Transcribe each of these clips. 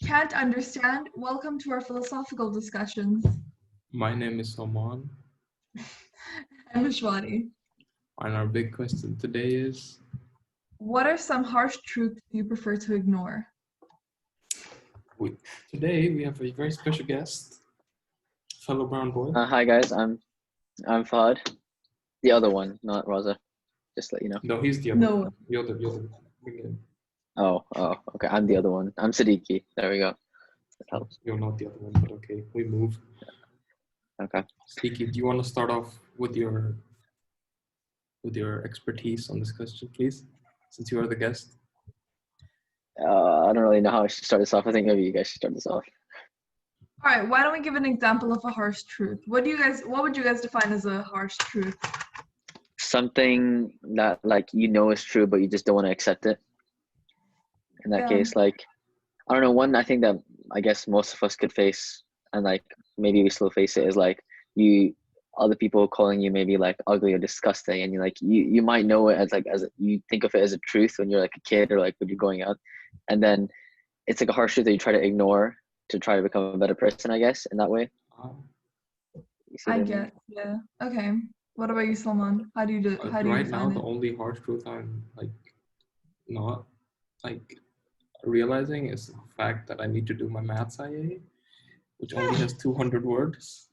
Can't understand. Welcome to our philosophical discussions. My name is Salman, I'm Vishwani. and our big question today is What are some harsh truths you prefer to ignore? we, today we have a very special guest, fellow brown boy. Hi guys, I'm Fahad, the other one, not Raza. Just to let you know. No, he's the other No. one. You're the bring it in. Oh, okay. I'm the other one. I'm Siddiqui. There we go. That helps. You're not the other one, but okay, we move. Okay. Sticky, do you want to start off with your expertise on this question, please? Since you are the guest. I don't really know how I should start this off. I think maybe you guys should start this off. All right, why don't we give an example of a harsh truth? What would you guys define as a harsh truth? Something that is true, but you just don't want to accept it. In that case, I don't know. One I think that I guess most of us could face, and maybe we still face it, is other people calling you maybe ugly or disgusting, and you might know it as you think of it as a truth when you're a kid or when you're going out, and then it's a harsh truth that you try to ignore to try to become a better person, I guess, in that way. I get, yeah. Okay. What about you, Salman? How do you right now define the it? only harsh truth I'm not realizing is the fact that I need to do my maths IA, which only has 200 words.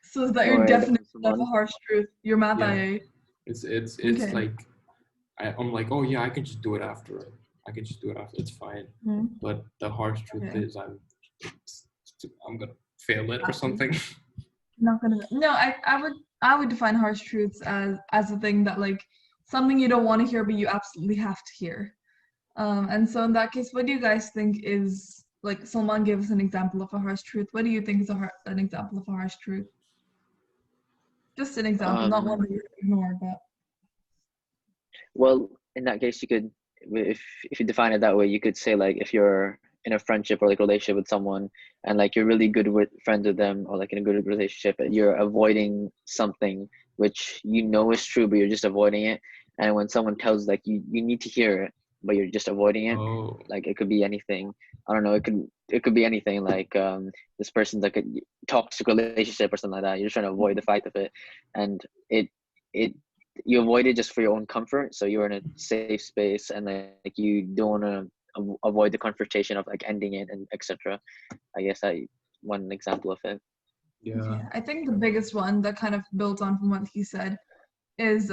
So is that your definition of a harsh truth? Your math Yeah. IA? It's Okay. I'm like, oh yeah, I can just do it after. It's fine. Mm-hmm. But the harsh truth is I'm gonna fail it or something. Not gonna. No, I would define harsh truths as a thing that something you don't want to hear but you absolutely have to hear. And so in that case, what do you guys think is Salman gave us an example of a harsh truth. What do you think is an example of a harsh truth? Just an example, not one that you ignore, but. Well, in that case, you could, if you define it that way, you could say if you're in a friendship or relationship with someone, and you're really good with friends with them, or in a good relationship, and you're avoiding something which you know is true, but you're just avoiding it. And when someone tells you need to hear it, but you're just avoiding it, it could be anything. I don't know. It could be anything. This person's a toxic relationship or something like that. You're just trying to avoid the fact of it, and it you avoid it just for your own comfort. So you're in a safe space, and you don't want to avoid the confrontation of ending it and etc. I guess one example of it. Yeah, I think the biggest one that kind of built on from what he said is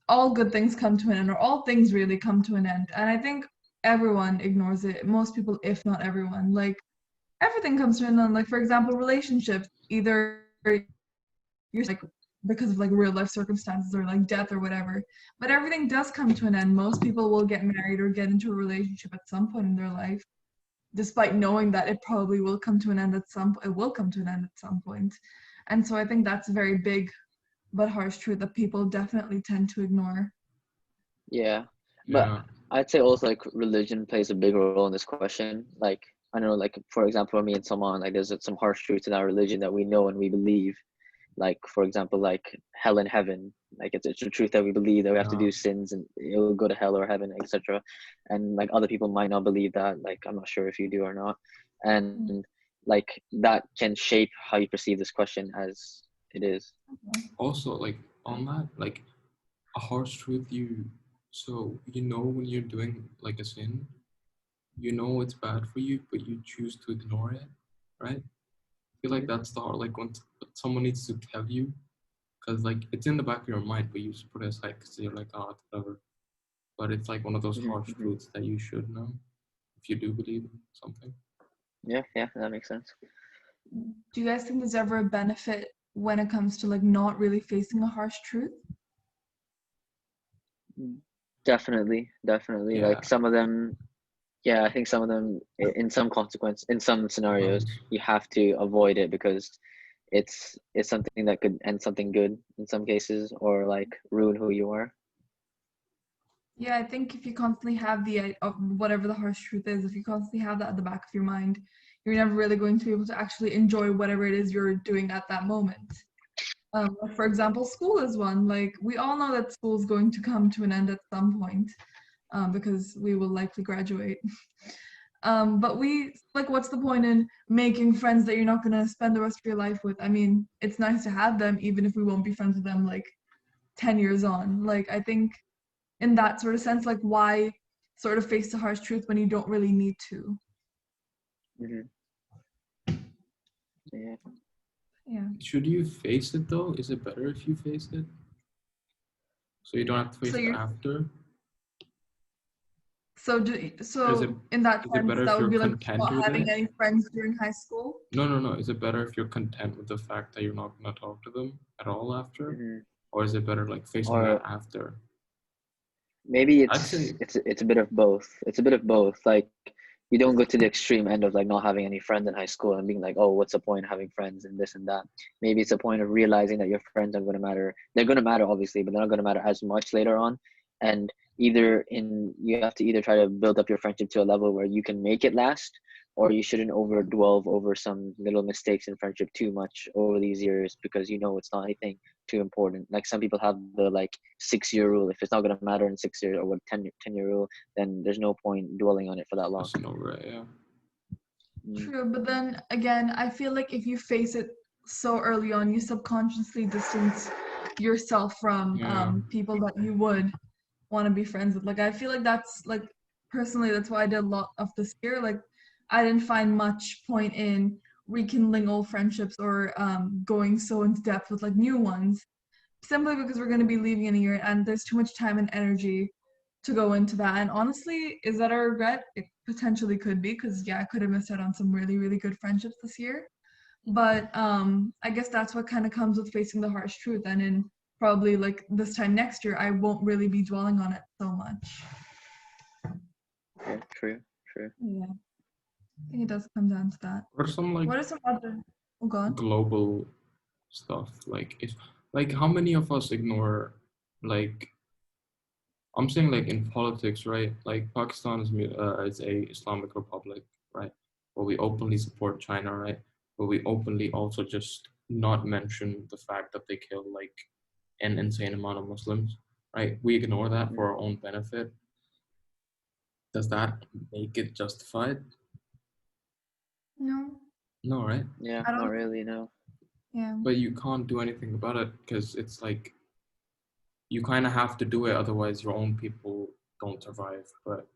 all good things come to an end, or all things really come to an end. And I think everyone ignores it. Most people, if not everyone, everything comes to an end. For example, relationships, either you're because of real life circumstances or death or whatever. But everything does come to an end. Most people will get married or get into a relationship at some point in their life, despite knowing that it probably will come to an end at some point. And so I think that's a very big but harsh truth that people definitely tend to ignore. Yeah. But I'd say also religion plays a big role in this question. I know for example, for me and Salman, there's some harsh truths in our religion that we know and we believe. For example, hell and heaven, it's a truth that we believe that we have to do sins and it will go to hell or heaven, etc. And other people might not believe that. I'm not sure if you do or not, and that can shape how you perceive this question as it is. Also, on that, a harsh truth, so when you're doing a sin, it's bad for you, but you choose to ignore it, right? I feel that's the hard, when someone needs to tell you, because it's in the back of your mind, but you just put it aside because you're oh, whatever. But it's one of those harsh truths that you should know if you do believe in something. Yeah, that makes sense. Do you guys think there's ever a benefit when it comes to not really facing a harsh truth? Definitely. Yeah. Some of them, I think some of them, in some scenarios, you have to avoid it because it's something that could end something good in some cases, or ruin who you are. Yeah, I think if you constantly have whatever the harsh truth is, if you constantly have that at the back of your mind, you're never really going to be able to actually enjoy whatever it is you're doing at that moment. For example, school is one. We all know that school is going to come to an end at some point, because we will likely graduate. But we like, what's the point in making friends that you're not gonna spend the rest of your life with? I mean, it's nice to have them, even if we won't be friends with them like 10 years on. Like, I think in that sort of sense, like, why sort of face the harsh truth when you don't really need to? Hmm. Yeah. Yeah. Should you face it though? Is it better if you face it? So you don't have to So face it you're after? Or is it in that is it sense, better that if would you're be like content not with having it? any friends during high school. No. Is it better if you're content with the fact that you're not gonna talk to them at all after? Hmm. Or is it better like facing that Or after? maybe I'd say it's a bit of both. It's a bit of both. Like you don't go to the extreme end of like not having any friends in high school and being like, oh, what's the point of having friends and this and that. Maybe it's a point of realizing that your friends are going to matter. They're going to matter obviously, but they're not going to matter as much later on. And you have to either try to build up your friendship to a level where you can make it last, or you shouldn't over dwell over some little mistakes in friendship too much over these years because you know it's not anything too important. Like some people have the like 6 year rule. If it's not going to matter in 6 years, or what 10 year rule, then there's no point dwelling on it for that long. that's no right, yeah. Mm. True, but then again, I feel like if you face it so early on, you subconsciously distance yourself from Yeah. people that you would want to be friends with. Like, I feel like that's like, personally, that's why I did a lot of this year. Like, I didn't find much point in rekindling old friendships or going so into depth with like new ones, simply because we're going to be leaving in a year and there's too much time and energy to go into that. And honestly, is that a regret? It potentially could be, because yeah, I could have missed out on some really, really good friendships this year. But I guess that's what kind of comes with facing the harsh truth. And in probably like this time next year, I won't really be dwelling on it so much. Yeah, true, true. Yeah, I think it does come down to that. Or some like What are some other? Oh God. global stuff. Like if like how many of us ignore like I'm saying like in politics, right? Like Pakistan is a Islamic republic, right? But we openly support China, right? But we openly also just not mention the fact that they kill like an insane amount of Muslims, right? We ignore that for Mm. our own benefit. Does that make it justified? No, No, right? Yeah, I not don't. really, no. Yeah, But you can't do anything about it because it's like you kind of have to do it, otherwise your own people don't survive. But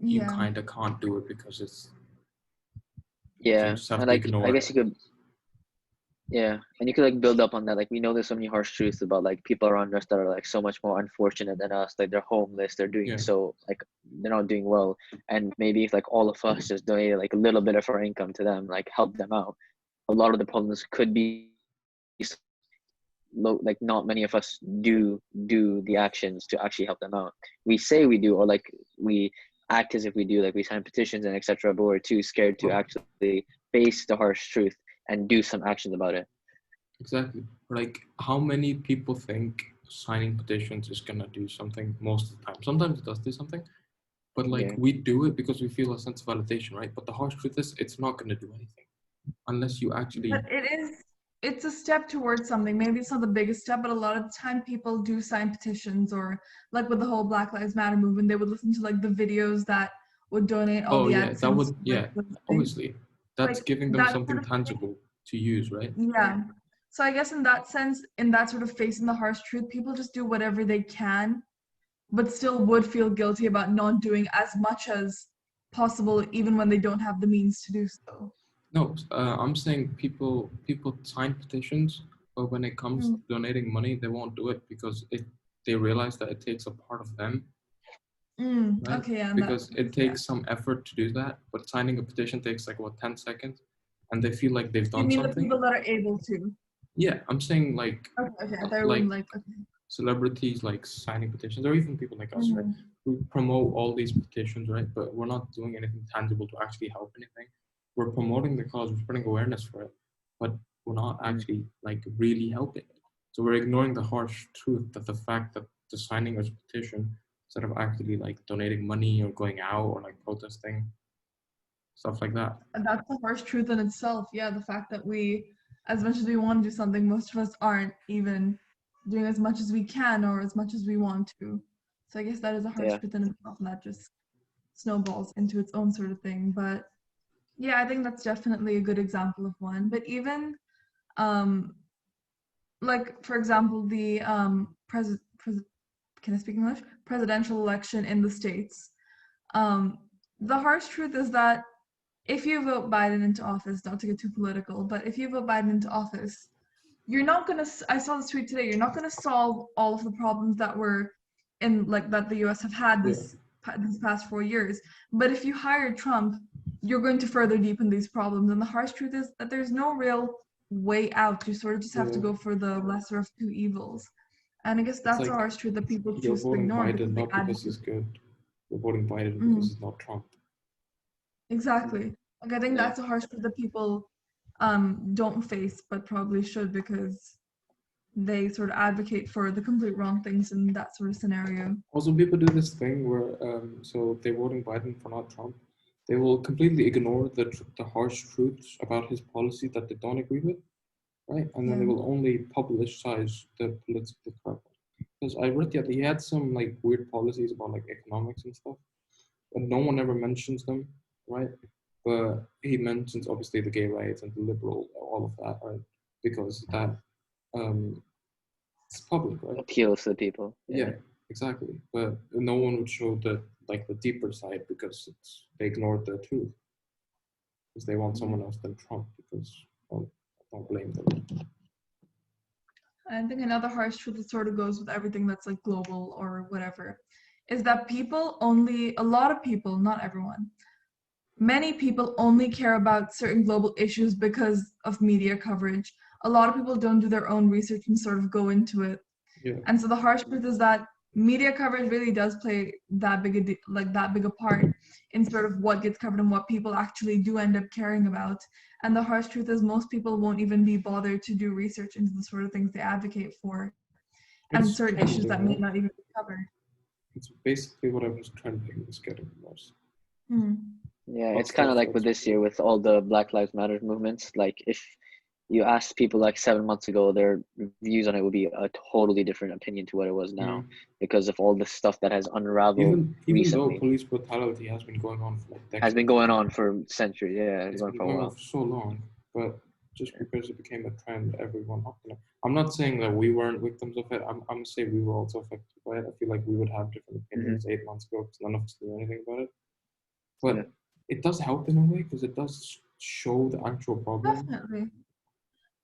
you yeah. kind of can't do it because you Yeah, just have and to like I ignore guess it. you could, yeah, and you could like build up on that. Like we know there's so many harsh truths about like people around us that are like so much more unfortunate than us. Like they're homeless, they're doing Yeah, so like they're not doing well. And maybe if like all of us just donated like a little bit of our income to them, like help them out, a lot of the problems could be like not many of us do the actions to actually help them out. We say we do, or like we act as if we do, like we sign petitions and etc. But we're too scared to but actually face the harsh truth and do some actions about it. exactly. Like, how many people think signing petitions is gonna do something most of the time? Sometimes it does do something, but like Yeah, we do it because we feel a sense of validation, right? But the harsh truth is, it's not gonna do anything unless you But actually. it's a step towards something. Maybe it's not the biggest step, but a lot of the time people do sign petitions, or like with the whole Black Lives Matter movement, they would listen to like the videos that would donate all Oh the yeah, that AdSense would, like yeah. the thing. Obviously, that's Like giving them that sort something of thing. tangible to use, right? Yeah. So I guess in that sense, in that sort of facing the harsh truth, people just do whatever they can, but still would feel guilty about not doing as much as possible, even when they don't have the means to do so. No, I'm saying people sign petitions, but when it comes to Mm. donating money, they won't do it because they realize that it takes a part of them, right? Okay, yeah, in that Because it sense, yeah. takes some effort to do that, but signing a petition takes like what 10 seconds, and they feel like they've You done mean the something. people that are able to? Yeah, I'm saying Okay, I thought you were like like, okay. celebrities like signing petitions, or even people like us, right? Mhm. We promote all these petitions, right? But we're not doing anything tangible to actually help anything. We're promoting the cause, we're spreading awareness for it, but we're not mm, actually like really helping it. So we're ignoring the harsh truth that the fact that the signing of a petition, instead of actually like donating money or going out or like protesting, stuff like that. And that's the harsh truth in itself. Yeah, the fact that we, as much as we want to do something, most of us aren't even doing as much as we can or as much as we want to. So I guess that is a harsh yeah, truth in itself, and that just snowballs into its own sort of thing. But yeah, I think that's definitely a good example of one. But even um, like for example, the can I speak English? Presidential election in the States. Um, the harsh truth is that if you vote Biden into office, not to get too political, but if you vote Biden into office, you're not gonna. I saw this tweet today. You're not gonna solve all of the problems that were in like that the U.S. have had Yeah. these past 4 years. But if you hire Trump, you're going to further deepen these problems. And the harsh truth is that there's no real way out. You sort of just have to Yeah. go for the lesser of two evils. And I guess It's that's the like harsh truth that people you're choose to voting ignore because Biden they not because he's advocate. good. You're voting Biden because Mm, he's not Trump. exactly. Like I think Yeah. that's a harsh truth that people don't face, but probably should because they sort of advocate for the complete wrong things in that sort of scenario. Also, people do this thing where, so they're voting Biden for not Trump. They will completely ignore the harsh truths about his policy that they don't agree with, right? And then Yeah. they will only publicize the politically correct. Because I read that he had some like weird policies about like economics and stuff, but no one ever mentions them, right? But he mentions obviously the gay rights and the liberal, all of that, right? Because that um, it's public, right? Appeals to the people. Yeah, exactly. But no one would show the like the deeper side because they ignored the truth because they want someone else than Trump because well, I don't blame them. I think another harsh truth that sort of goes with everything that's like global or whatever is that a lot of people, not everyone, many people only care about certain global issues because of media coverage. A lot of people don't do their own research and sort of go into it. Yeah, And so the harsh truth is that media coverage really does play that that big a part in sort of what gets covered and what people actually do end up caring about. And the harsh truth is most people won't even be bothered to do research into the sort of things they advocate for and it's certain issues that trending, may right? not even be covered. It's basically whatever's trending is getting the most. Yeah, Hot it's kind of stuff like with gets this year with all the Black Lives Matter movements. Like if you asked people like 7 months ago, their views on it would be a totally different opinion to what it was now mm. because of all the stuff that has unraveled Even though recently. police brutality has been going on for like Has been decades, going on for centuries. Yeah, it's it's going been for a going on while. for so long, but just because it became a trend, everyone hopped on it. I'm not saying that we weren't victims of it. I'm saying we were also affected by it. I feel like we would have different Hmm. opinions 8 months ago because none of us knew anything about it. Yeah. But it does help in a way because it does show the actual problem. Definitely.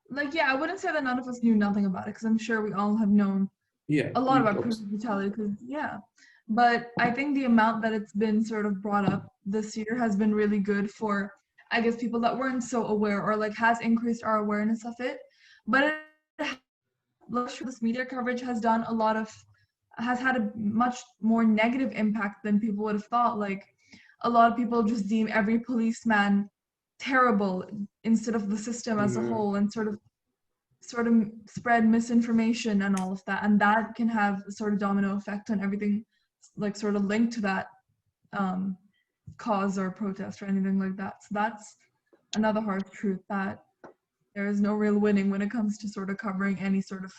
Like, yeah, I wouldn't say that none of us knew nothing about it because I'm sure we all have known Yeah, a lot we about police brutality because, yeah. But I think the amount that it's been sort of brought up this year has been really good for, I guess, people that weren't so aware or like has increased our awareness of it. But it this media coverage has done has had a much more negative impact than people would have thought. Like a lot of people just deem every policeman terrible instead of the system as a yeah. whole and sort of spread misinformation and all of that, and that can have a sort of domino effect on everything like sort of linked to that um, cause or protest or anything like that. So that's another harsh truth that there is no real winning when it comes to sort of covering any sort of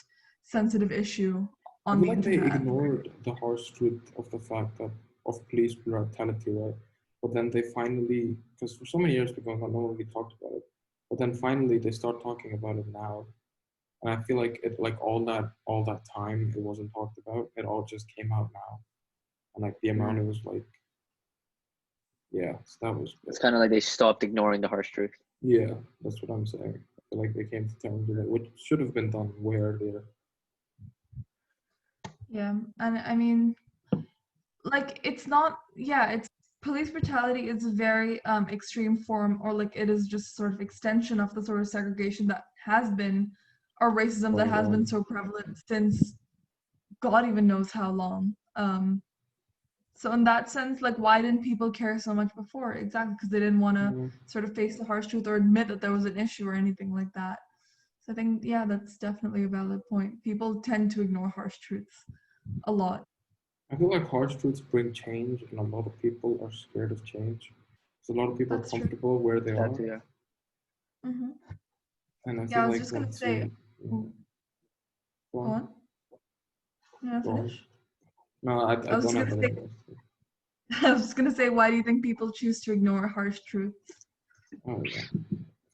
sensitive issue I on feel the like they internet. ignored the harsh truth of the fact that of police brutality, right? But then they finally, because for so many years people have not really talked about it, but then finally they start talking about it now. And I feel like it, like all that time it wasn't talked about. It all just came out now, and like the amount Hmm. it was like, yeah, so that was It's good. kind of like they stopped ignoring the harsh truth. Yeah, that's what I'm saying. I feel like they came to terms with it, which should have been done way earlier. Yeah, and I mean, like it's not. Yeah, it's police brutality is a very extreme form, or like it is just sort of extension of the sort of segregation that has been, or racism that Going has been on. so prevalent since God even knows how long. So in that sense, like why didn't people care so much before? Exactly, because they didn't want to Yeah. sort of face the harsh truth or admit that there was an issue or anything like that. So I think, yeah, that's definitely a valid point. People tend to ignore harsh truths a lot. I feel like harsh truths bring change, and a lot of people are scared of change. So a lot of people are That's true. comfortable where they That are, too, yeah. Hmm. and I Yeah, feel I was like just gonna once say, you oh, go go on, on. You wanna go on. finish? No, I I was don't just have gonna say, anything else. I was gonna say, why do you think people choose to ignore harsh truths? Oh yeah,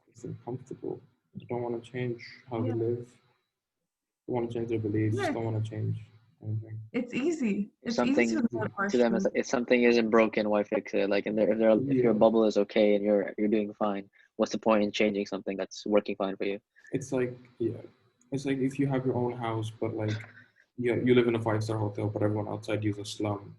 it's uncomfortable. They don't want to change how Yeah. they live. Don't want to change their beliefs. Yeah, Don't want to change anything. it's easy. It's easy to Something ignore harsh to them is truths. if something isn't broken, why fix it? Like, and if your Yeah, bubble is okay and you're doing fine, what's the point in changing something that's working fine for you? it's like it's like if you have your own house, but like you live in a 5-star hotel, but everyone outside you is a slum.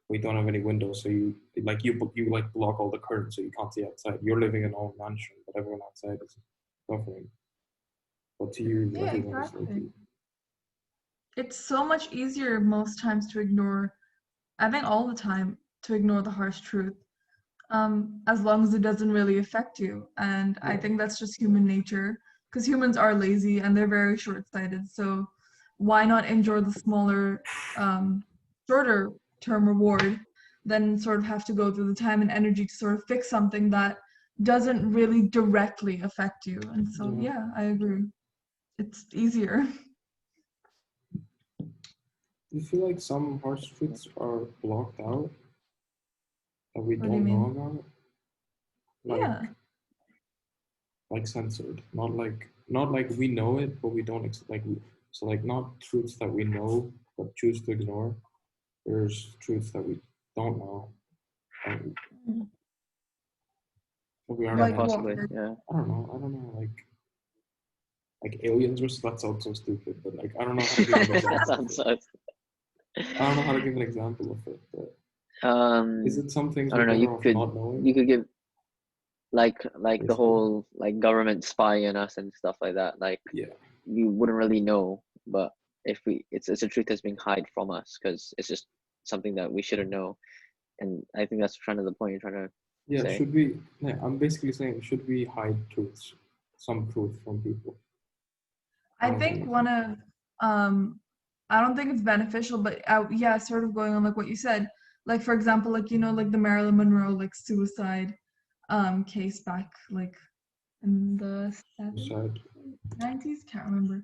We don't have any windows, so you like block all the curtains so you can't see outside. You're living in an old mansion, but everyone outside is suffering. But to you, Yeah, everyone is exactly. like It's so much easier most times to ignore, I think all the time, to ignore the harsh truth, as long as it doesn't really affect you. And I yeah, think that's just human nature, because humans are lazy and they're very short-sighted. So why not enjoy the smaller, shorter term reward than sort of have to go through the time and energy to sort of fix something that doesn't really directly affect you. And so, yeah. yeah, I agree. It's easier. Do you feel like some harsh truths are blocked out that we What do you don't know mean? about? Yeah. Like censored, not like we know it, but we don't so like not truths that we know but choose to ignore. There's truths that we don't know, and that we Yeah, aren't Like meant to what? possibly. know. Yeah. I don't know, like aliens versus that sounds so stupid, but like I don't know how to give an That example of sounds it. so. I don't know how to give an example of it, but is Um, it some things I we're don't know. better off not You knowing, could give like the basically? whole like government spying on us and stuff like that. Like, Yeah, you wouldn't really know, but if it's a truth that's being hid from us because it's just something that we shouldn't know. And I think that's kind of the point you're trying to yeah. say. Should we? Yeah, I'm basically saying, should we hide truths, some truth from people? I I don't know if that think makes one sense. of I don't think it's beneficial, but yeah, sort of going on like what you said. Like for example, like like the Marilyn Monroe like suicide case back like in the 70s, Sad, 90s, can't remember.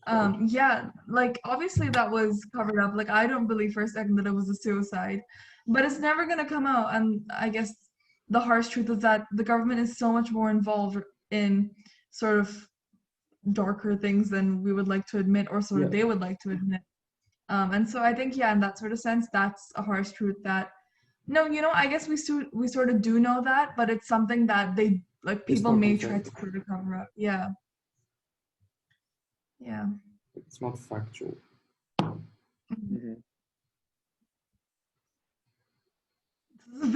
sad. Yeah, like obviously that was covered up. Like I don't believe for a second that it was a suicide, but it's never gonna come out. And I guess the harsh truth is that the government is so much more involved in sort of darker things than we would like to admit or sort Yeah, of they would like to admit. And so I think, yeah, in that sort of sense, that's a harsh truth that, no, I guess we sort of do know that, but it's something that they, like, it's people not may try confirmed. to sort of cover up. Yeah, yeah. It's not factual. Mhm. Hmm.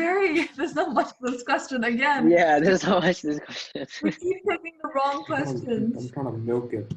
There's not much to this question again. Yeah, there's so much discussion. We keep picking the wrong I'm questions. trying to milk it.